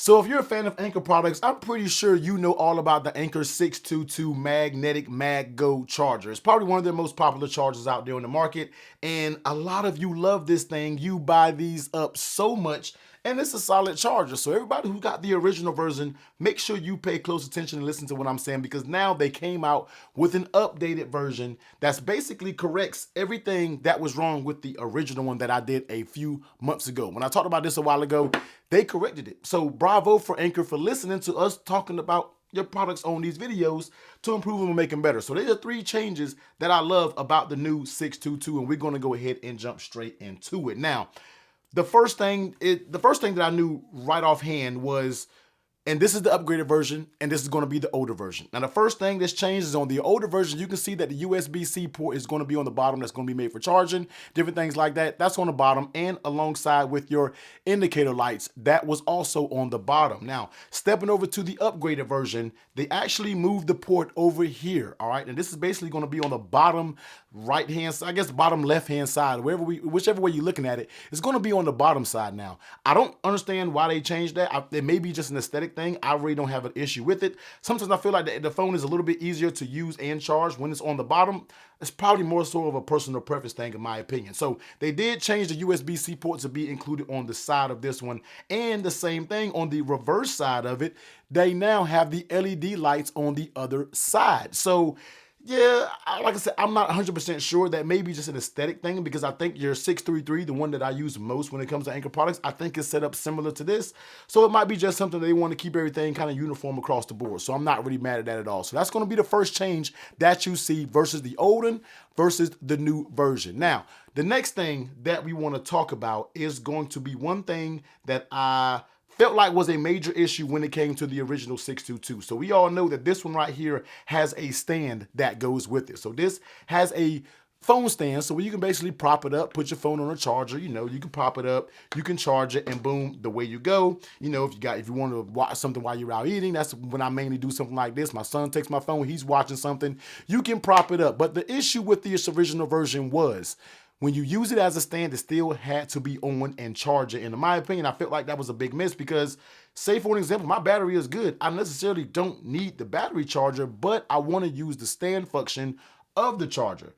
So if you're a fan of Anker products, I'm pretty sure you know all about the Anker 622 magnetic MagGo charger. It's probably one of their most popular chargers out there on the market, and a lot of you love this thing. You buy these up so much, and it's a solid charger. So everybody who got the original version, make sure you pay close attention and listen to what I'm saying, because now they came out with an updated version that's basically corrects everything that was wrong with the original one that I did a few months ago. When I talked about this a while ago, they corrected it. So bravo for Anker for listening to us talking about your products on these videos to improve them and make them better. So there are 3 changes that I love about the new 622, and we're going to go ahead and jump straight into it. Now, the first thing that I knew right offhand was, and this is the upgraded version, and this is going to be the older version. Now, the first thing that's changed is on the older version, you can see that the USB-C port is going to be on the bottom. That's going to be made for charging, different things like that. That's on the bottom, and alongside with your indicator lights, that was also on the bottom. Now, stepping over to the upgraded version, they actually moved the port over here, all right? And this is basically going to be on the bottom right-hand side, I guess bottom left-hand side, whichever way you're looking at it, it's going to be on the bottom side now. I don't understand why they changed that. It may be just an aesthetic thing. I really don't have an issue with it. Sometimes I feel like the phone is a little bit easier to use and charge when it's on the bottom. It's probably more so of a personal preference thing, in my opinion. So they did change the USB-C port to be included on the side of this one, and the same thing on the reverse side of it. They now have the LED lights on the other side. So yeah, like I said, I'm not 100% sure. That may be just an aesthetic thing, because I think your 633, the one that I use most when it comes to Anker products, I think is set up similar to this. So it might be just something they want to keep everything kind of uniform across the board. So I'm not really mad at that at all. So that's going to be the first change that you see versus the old one versus the new version. Now, the next thing that we want to talk about is going to be one thing that I felt like was a major issue when it came to the original 622. So we all know that this one right here has a stand that goes with it. So this has a phone stand, so you can basically prop it up, put your phone on a charger. You know, you can prop it up, you can charge it, and boom, the way you go. You know, if you want to watch something while you're out eating, that's when I mainly do something like this. My son takes my phone, he's watching something, you can prop it up. But the issue with the original version was, when you use it as a stand, it still had to be on and charge it. And in my opinion, I felt like that was a big miss, because, say for an example, my battery is good. I necessarily don't need the battery charger, but I want to use the stand function of the charger.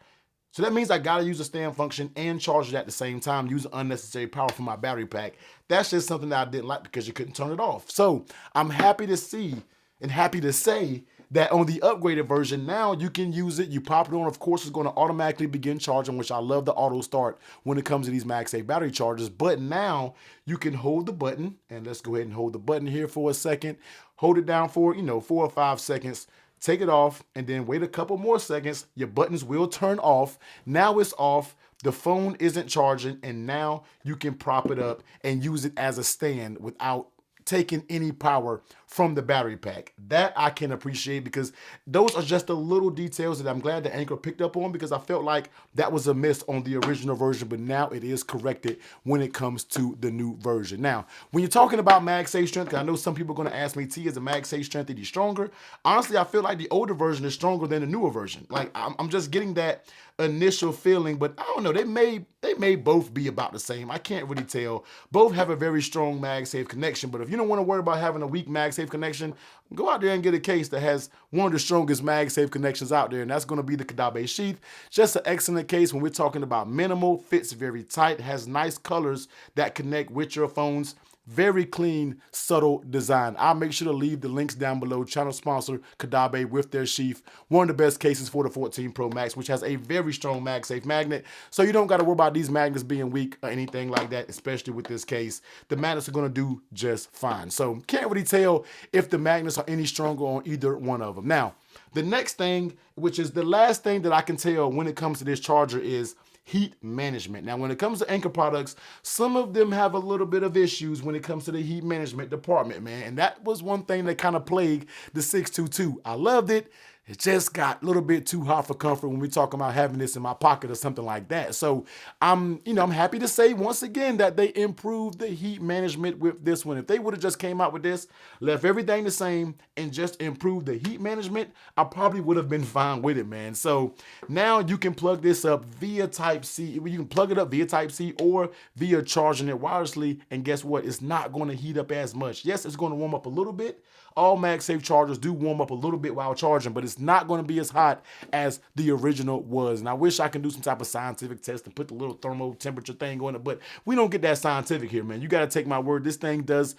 So that means I got to use the stand function and charge it at the same time, use unnecessary power from my battery pack. That's just something that I didn't like, because you couldn't turn it off. So I'm happy to see and happy to say that on the upgraded version, now you can use it. You pop it on, of course, it's going to automatically begin charging, which I love the auto start when it comes to these MagSafe battery chargers. But now you can hold the button, and let's go ahead and hold the button here for a second. Hold it down for, 4 or 5 seconds. Take it off, and then wait a couple more seconds. Your buttons will turn off. Now it's off. The phone isn't charging, and now you can prop it up and use it as a stand without taking any power from the battery pack. That I can appreciate, because those are just the little details that I'm glad that Anker picked up on, because I felt like that was a miss on the original version, but now it is corrected when it comes to the new version. Now, when you're talking about MagSafe strength, because I know some people are going to ask me, T, is the MagSafe strength any stronger? Honestly, I feel like the older version is stronger than the newer version. Like, I'm just getting that initial feeling, but I don't know, they may both be about the same. I can't really tell. Both have a very strong MagSafe connection, but if you don't want to worry about having a weak MagSafe connection, go out there and get a case that has one of the strongest MagSafe connections out there, and that's going to be the Caudabe Sheath. Just an excellent case when we're talking about minimal, fits very tight, has nice colors that connect with your phones. Very clean, subtle design. I'll make sure to leave the links down below. Channel sponsor Caudabe with their sheath. One of the best cases for the 14 Pro Max, which has a very strong MagSafe magnet. So you don't got to worry about these magnets being weak or anything like that, especially with this case. The magnets are going to do just fine. So can't really tell if the magnets are any stronger on either one of them. Now, the next thing, which is the last thing that I can tell when it comes to this charger, is heat management. Now, when it comes to Anker products, some of them have a little bit of issues when it comes to the heat management department, man. And that was one thing that kind of plagued the 622. I loved it. it just got a little bit too hot for comfort when we talk about having this in my pocket or something like that. So I'm happy to say once again that they improved the heat management with this one. If they would have just came out with this, left everything the same, and just improved the heat management, I probably would have been fine with it, man. So now you can plug this up via Type-C. You can plug it up via Type-C or via charging it wirelessly, and guess what? It's not going to heat up as much. Yes, it's going to warm up a little bit. All MagSafe chargers do warm up a little bit while charging, but it's not going to be as hot as the original was. And I wish I can do some type of scientific test and put the little thermal temperature thing on it, but we don't get that scientific here, man. You got to take my word. This thing does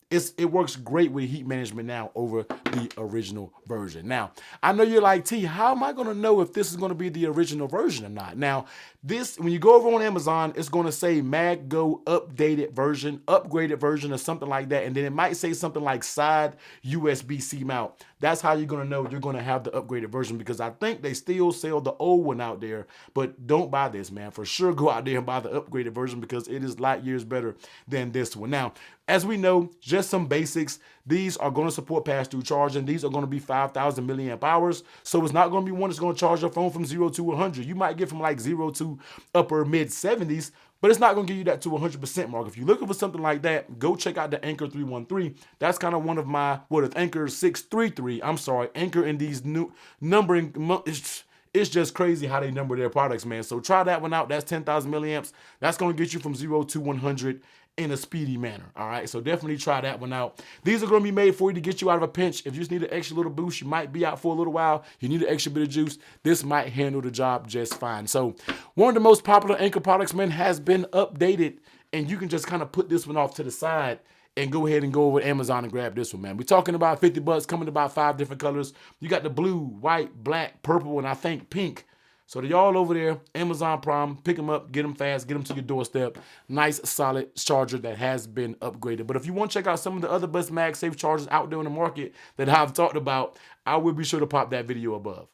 it works great with heat management now over the original version. Now, I know you're like, T, how am I going to know if this is going to be the original version or not? Now, this, when you go over on Amazon, it's going to say MagGo updated version, upgraded version, or something like that. And then it might say something like side USB-C mount. That's how you're going to know you're going to have the upgraded version, because I think they still sell the old one out there. But don't buy this, man. For sure, go out there and buy the upgraded version, because it is light years better than this one. Now, as we know, just some basics, these are going to support pass-through charging. These are going to be 5,000 milliamp hours. So it's not going to be one that's going to charge your phone from 0 to 100. You might get from like 0 to upper mid 70s, but it's not going to give you that to 100% mark. If you're looking for something like that, go check out the Anker 313. That's kind of one of my, Anker 633. I'm sorry, Anker in these new numbering, it's just crazy how they number their products, man. So try that one out. That's 10,000 milliamps. That's going to get you from 0 to 100 in a speedy manner. All right, so definitely try that one out. These are going to be made for you to get you out of a pinch. If you just need an extra little boost, you might be out for a little while, you need an extra bit of juice, this might handle the job just fine. So one of the most popular Anker products, man, has been updated, and you can just kind of put this one off to the side and go ahead and go over to Amazon and grab this one, man. We're talking about 50 bucks, coming in about 5 different colors. You got the blue, white, black, purple, and I think pink. So they're all over there, Amazon Prime. Pick them up, get them fast, get them to your doorstep. Nice, solid charger that has been upgraded. But if you want to check out some of the other best MagSafe chargers out there in the market that I've talked about, I will be sure to pop that video above.